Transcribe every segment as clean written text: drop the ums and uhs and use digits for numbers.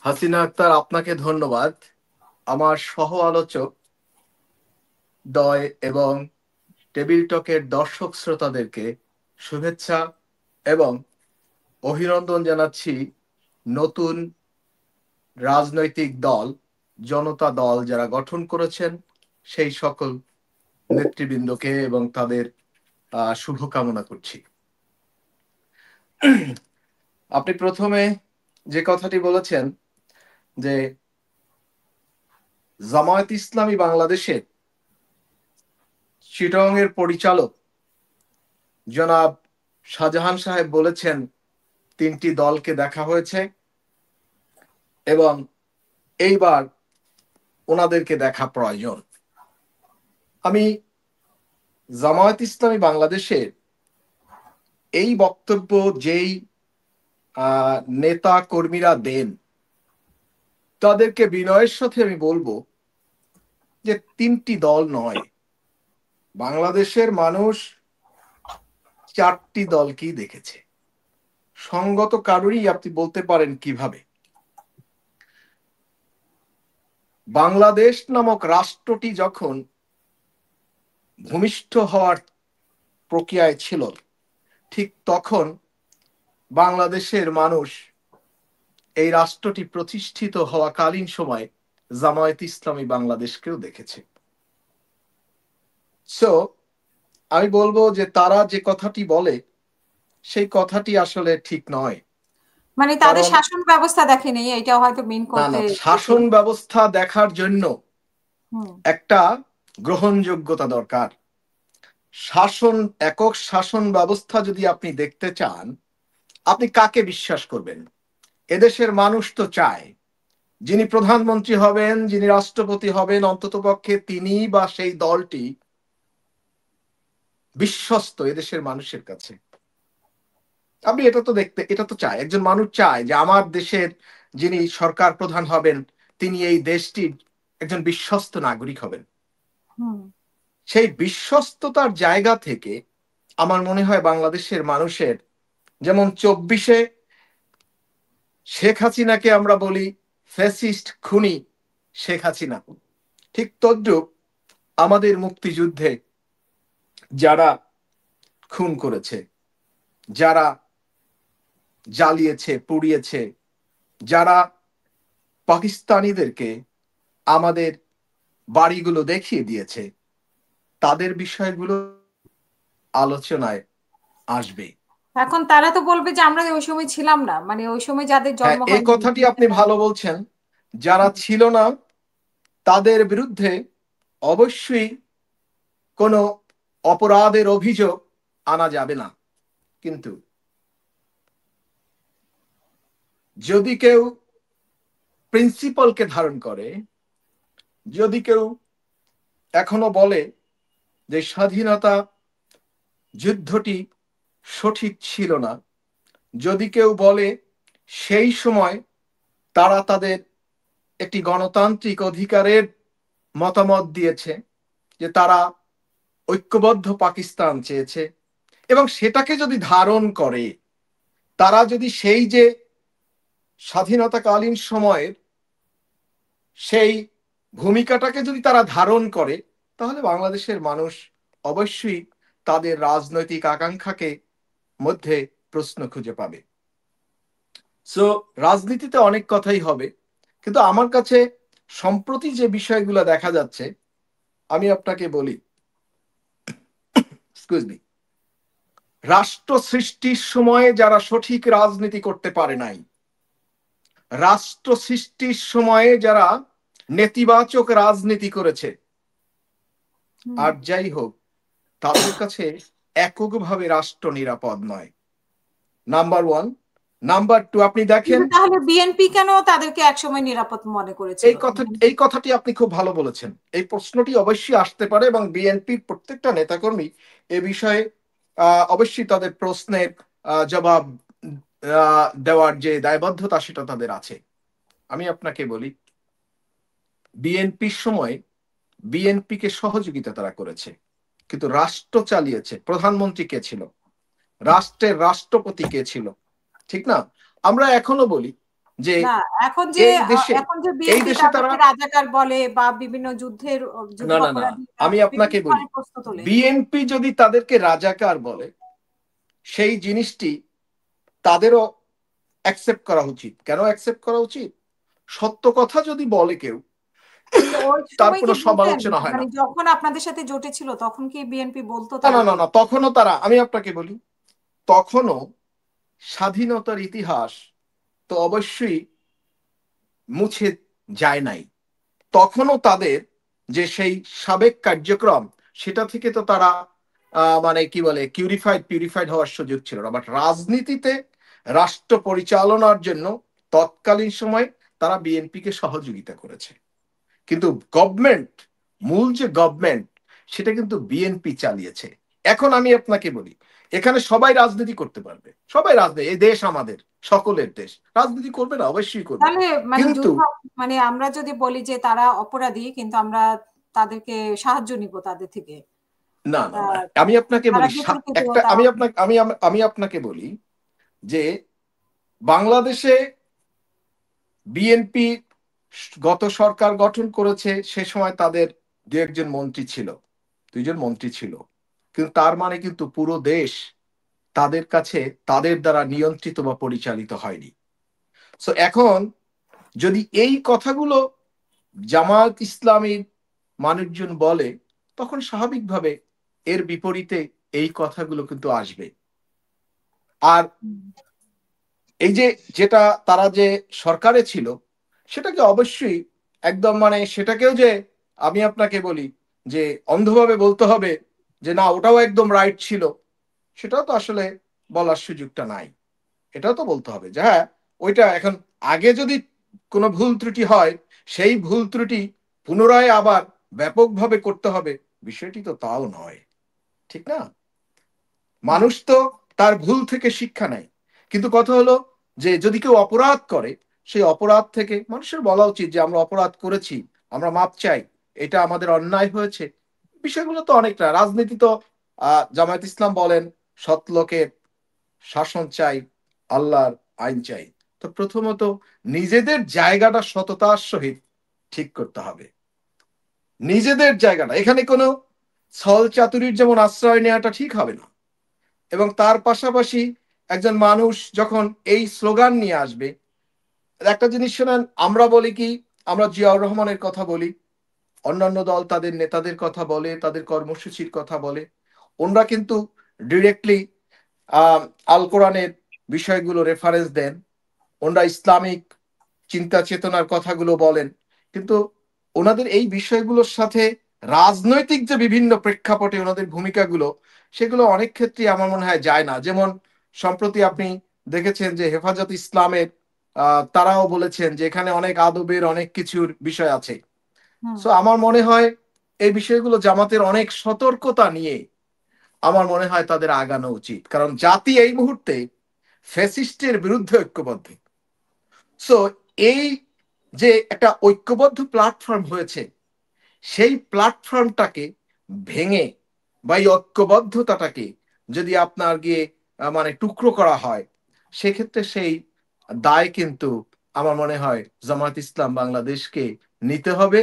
হাসিনা আক্তার, আপনাকে ধন্যবাদ। আমার সহ আলোচক দয় এবং টেবিল টকের দর্শক শ্রোতাদেরকে শুভেচ্ছা এবং অভিনন্দন জানাচ্ছি। নতুন রাজনৈতিক দল জনতা দল যারা গঠন করেছেন সেই সকল নেতৃবৃন্দকে এবং তাদের শুভকামনা করছি। আপনি প্রথমে যে কথাটি বলেছেন যে জামায়াত ইসলামী বাংলাদেশের চিটং এর পরিচালক জনাব শাহজাহান সাহেব বলেছেন 3টি দলকে দেখা হয়েছে এবং এইবার ওনাদেরকে দেখা প্রয়োজন। আমি জামায়াত ইসলামী বাংলাদেশের এই বক্তব্য যেই নেতা কর্মীরা দেন তাদেরকে বিনয়ের সাথে আমি বলবো যে 3টি দল নয়, বাংলাদেশের মানুষ 4টি দলকেই দেখেছে। সঙ্গত কারোরই আপনি বলতে পারেন কিভাবে বাংলাদেশ নামক রাষ্ট্রটি যখন ভূমিষ্ঠ হওয়ার প্রক্রিয়ায় ছিল, ঠিক তখন বাংলাদেশের মানুষ এই রাষ্ট্রটি প্রতিষ্ঠিত হওয়াকালীন সময় জামায়াত ইসলামী বাংলাদেশকেও দেখেছে। সো আমি বলবো যে তারা যে কথাটি বলে সেই কথাটি আসলে ঠিক নয়। মানে তাদের শাসন ব্যবস্থা দেখেনি, এটা হয়তো মিন না করতে না, শাসন ব্যবস্থা দেখার জন্য হুম একটা গ্রহণযোগ্যতা দরকার। একক শাসন ব্যবস্থা যদি আপনি দেখতে চান, আপনি কাকে বিশ্বাস করবেন? এদেশের মানুষ তো চায় যিনি প্রধানমন্ত্রী হবেন, যিনি রাষ্ট্রপতি হবেন, অন্ততপক্ষে তিনি বা সেই দলটি বিশ্বস্ত এদেশের মানুষের কাছে। আপনি এটা তো চায়, একজন মানুষ চায় যে আমার দেশের যিনি সরকার প্রধান হবেন তিনি এই দেশটির একজন বিশ্বস্ত নাগরিক হবেন। হুম সেই বিশ্বস্ততার জায়গা থেকে আমার মনে হয় বাংলাদেশের মানুষের, যেমন 24-এ শেখ হাসিনাকে আমরা বলি ফ্যাসিস্ট খুনি শেখ হাসিনা, ঠিক তদ্রুপ আমাদের মুক্তিযুদ্ধে যারা খুন করেছে, যারা জ্বালিয়েছে, পুড়িয়েছে, যারা পাকিস্তানিদেরকে আমাদের বাড়িগুলো দেখিয়ে দিয়েছে, তাদের বিষয়গুলো আলোচনায় আসবে। এখন তারা তো বলবে যে আমরা ওই সময় ছিলাম না, মানে ওই সময় যাদের হ্যাঁ, জন্ম এই হয়নি। কথাটি আপনি ভালো বলছেন। যারা ছিল না তাদের বিরুদ্ধে অবশ্যই কোনো অপরাধের অভিযোগ আনা যাবে না, কিন্তু যদি কেউ প্রিন্সিপালকে ধারণ করে, যদি কেউ এখনো বলে যে স্বাধীনতা যুদ্ধটি সঠিক ছিল না, যদি কেউ বলে সেই সময় তারা তাদের একটি গণতান্ত্রিক অধিকারের মতামত দিয়েছে, যে তারা ঐক্যবদ্ধ পাকিস্তান চেয়েছে, এবং সেটাকে যদি ধারণ করে, তারা যদি সেই যে স্বাধীনতাকালীন সময়ের সেই ভূমিকাটাকে যদি তারা ধারণ করে, তাহলে বাংলাদেশের মানুষ অবশ্যই তাদের রাজনৈতিক আকাঙ্ক্ষাকে মধ্যে প্রশ্ন খুঁজে পাবে। সো রাজনীতিতে অনেক কথাই হবে, কিন্তু আমার কাছে সম্প্রতি যে বিষয়গুলো দেখা যাচ্ছে, আমি আপনাকে বলি, এক্সকিউজ মি, রাষ্ট্র সৃষ্টির সময়ে যারা সঠিক রাজনীতি করতে পারে নাই, রাষ্ট্র সৃষ্টির সময়ে যারা নেতিবাচক রাজনীতি করেছে, আর যাই হোক, তাদের কাছে এককভাবে রাষ্ট্র নিরাপদ নয়। নাম্বার 1। নাম্বার 2, আপনি দেখেন, তাহলে বিএনপি কেন তাদেরকে একসময় নিরাপদ মনে করেছিল? এই কথাটি আপনি খুব ভালো বলেছেন। এই প্রশ্নটি অবশ্যই আসতে পারে এবং বিএনপির প্রত্যেকটা নেতাকর্মী এ বিষয়ে অবশ্যই তাদের প্রশ্নের জবাব দেওয়ার যে দায়বদ্ধতা সেটা তাদের আছে। আমি আপনাকে বলি, বিএনপির সময় বিএনপিকে সহযোগিতা তারা করেছে, কিন্তু রাষ্ট্র চালিয়েছে প্রধানমন্ত্রী কে ছিল, রাষ্ট্রের রাষ্ট্রপতি কে ছিল, ঠিক না? আমরা এখনো বলি যে না, এখন যে এই দেশে এখন যে এই বিএনপি দেশে তারা, তাদেরকে রাজাকার বলে বা বিভিন্ন যুদ্ধ না না না, অপরাধী আমি বিভিন্ন আপনাকে বলি, ধরনের প্রশ্ন তোলে। বিএনপি যদি তাদেরকে রাজাকার বলে সেই জিনিসটি তাদেরও অ্যাকসেপ্ট করা উচিত। কেন অ্যাকসেপ্ট করা উচিত? সত্য কথা যদি বলে কেউ, কিন্তু ওই তার সময় কি কোনো বলতেন, সমালোচনা হয় মানে না। যখন আপনাদের সাথে জোটে ছিল তখন কি বিএনপি বলতো না না না তাদেরকে? না, তখনও তারা, আমি আপনাকে বলি, তখনও স্বাধীনতার ইতিহাস তো অবশ্যই মুছে যায় নাই। তখনও তাদের যে সেই সাবেক কার্যক্রম, সেটা থেকে তো তারা মানে কি বলে, পিউরিফাইড হওয়ার সুযোগ ছিল না। বাট রাজনীতিতে, রাষ্ট্র পরিচালনার জন্য তৎকালীন সময় তারা বিএনপিকে সহযোগিতা করেছে। কিন্তু গভর্নমেন্ট, মূল যে গভর্নমেন্ট, সেটা কিন্তু বিএনপি চালিয়েছে। এখন আমি আপনাকে বলি, এখানে সবাই রাজনীতি করতে পারবে, সবাই রাজনীতি, এই দেশ আমাদের সকলের দেশ, রাজনীতি করবে না? অবশ্যই করবে। তাহলে মানে কিন্তু যুদ্ধ, মানে আমরা যদি বলি যে তারা অপরাধী কিন্তু আমরা তাদেরকে সাহায্য নিব তাদের থেকে, না না না, আমি আপনাকে তারা বলি, বিতর্কিত একটা, তা। আমি আপনাকে বলি যে বাংলাদেশে বিএনপি গত সরকার গঠন করেছে, সে সময় তাদের দু একজন মন্ত্রী ছিল, দুইজন মন্ত্রী ছিল, কিন্তু তার মানে কিন্তু পুরো দেশ তাদের কাছে, তাদের দ্বারা নিয়ন্ত্রিত বা পরিচালিত হয়নি। সো এখন যদি এই কথাগুলো জামায়াত ইসলামীর মানুষজন বলে, তখন স্বাভাবিকভাবে এর বিপরীতে এই কথাগুলো কিন্তু আসবে। আর এই যে যেটা তারা যে সরকারে ছিল, সেটাকে অবশ্যই একদম মানে সেটাকেও যে আমি আপনাকে বলি যে অন্ধভাবে বলতে হবে যে না ওটাও একদম রাইট ছিল, সেটাও তো আসলে বলার সুযোগটা নাই। এটাও তো বলতে হবে যে হ্যাঁ, ওইটা এখন, আগে যদি কোনো ভুল ত্রুটি হয়, সেই ভুল ত্রুটি পুনরায় আবার ব্যাপকভাবে করতে হবে, বিষয়টি তো তাও নয়। ঠিক না? মানুষ তো তার ভুল থেকে শিক্ষা নেয়। কিন্তু কথা হলো যে যদি কেউ অপরাধ করে, সেই অপরাধ থেকে মানুষের বলা উচিত যে আমরা অপরাধ করেছি, আমরা মাপ চাই, এটা আমাদের অন্যায় হয়েছে। বিষয়গুলো তো অনেকটা, রাজনীতি তো জামায়াত ইসলাম বলেন সৎ লোকের শাসন চাই, আল্লাহর আইন চাই। তো প্রথমত নিজেদের জায়গাটা সততার সহিত ঠিক করতে হবে, নিজেদের জায়গাটা। এখানে কোনো ছল চাতুরির যেমন আশ্রয় নেওয়াটা ঠিক হবে না। এবং তার পাশাপাশি একজন মানুষ যখন এই স্লোগান নিয়ে আসবে, একটা জিনিস শোনেন, আমরা বলি কি, আমরা জিয়াউর রহমানের কথা বলি, অন্যান্য দল তাদের নেতাদের কথা বলে, তাদের কর্মসূচির কথা বলে, ওনরা কিন্তু ডিরেক্টলি আল কোরআনের বিষয়গুলো রেফারেন্স দেন, ওনরা ইসলামিক চিন্তা চেতনার কথাগুলো বলেন। কিন্তু ওনাদের এই বিষয়গুলোর সাথে রাজনৈতিক যে বিভিন্ন প্রেক্ষাপটে ওনাদের ভূমিকাগুলো, সেগুলো অনেক ক্ষেত্রে আমার মনে হয় যায় না। যেমন সম্প্রতি আপনি দেখেছেন যে হেফাজত ইসলামের তারাও বলেছেন যে এখানে অনেক আদবের অনেক কিছুর বিষয় আছে। হুম। সো আমার মনে হয় এই বিষয়গুলো জামাতের অনেক সতর্কতা নিয়ে আমার মনে হয় তাদের আগানো উচিত, কারণ জাতি এই মুহূর্তে ফ্যাসিস্টের বিরুদ্ধে ঐক্যবদ্ধ। সো এই যে একটা ঐক্যবদ্ধ প্ল্যাটফর্ম হয়েছে, সেই প্ল্যাটফর্মটাকে ভেঙে বা এই ঐক্যবদ্ধতাটাকে যদি আপনার গিয়ে মানে টুকরো করা হয়, সেক্ষেত্রে সেই দায় কিন্তু আমার মনে হয় জামাত ইসলাম বাংলাদেশকে নিতে হবে।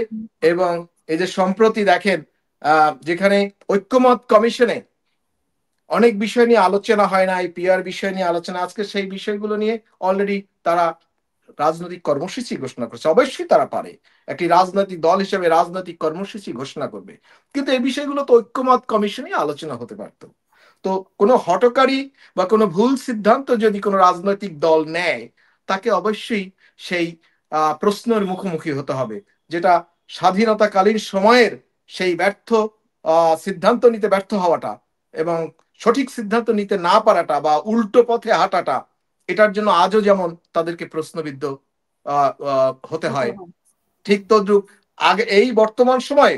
এবং এই যে সম্প্রতি দেখেন যেখানে ঐক্যমত কমিশনে অনেক বিষয় নিয়ে আলোচনা হয় না, পিআর বিষয় নিয়ে আলোচনা, আজকে সেই বিষয়গুলো নিয়ে অলরেডি তারা রাজনৈতিক কর্মসূচি ঘোষণা করছে। অবশ্যই তারা পারে, একটি রাজনৈতিক দল হিসেবে রাজনৈতিক কর্মসূচি ঘোষণা করবে, কিন্তু এই বিষয়গুলো তো ঐক্যমত কমিশনে আলোচনা হতে পারত। তো কোনো হঠকারী বা কোনো ভুল সিদ্ধান্ত যদি কোনো রাজনৈতিক দল নেয়, তাকে অবশ্যই সেই প্রশ্নের মুখোমুখি হতে হবে, যেটা স্বাধীনতাকালীন সময়ের সেই ব্যর্থ সিদ্ধান্ত নিতে ব্যর্থ হওয়াটা এবং সঠিক সিদ্ধান্ত নিতে না পারাটা বা উল্টো পথে হাঁটাটা, এটার জন্য আজও যেমন তাদেরকে প্রশ্নবিদ্ধ হতে হতে হয়, হয়। ঠিক হুম। তদ্রুপ আগে এই বর্তমান সময়ে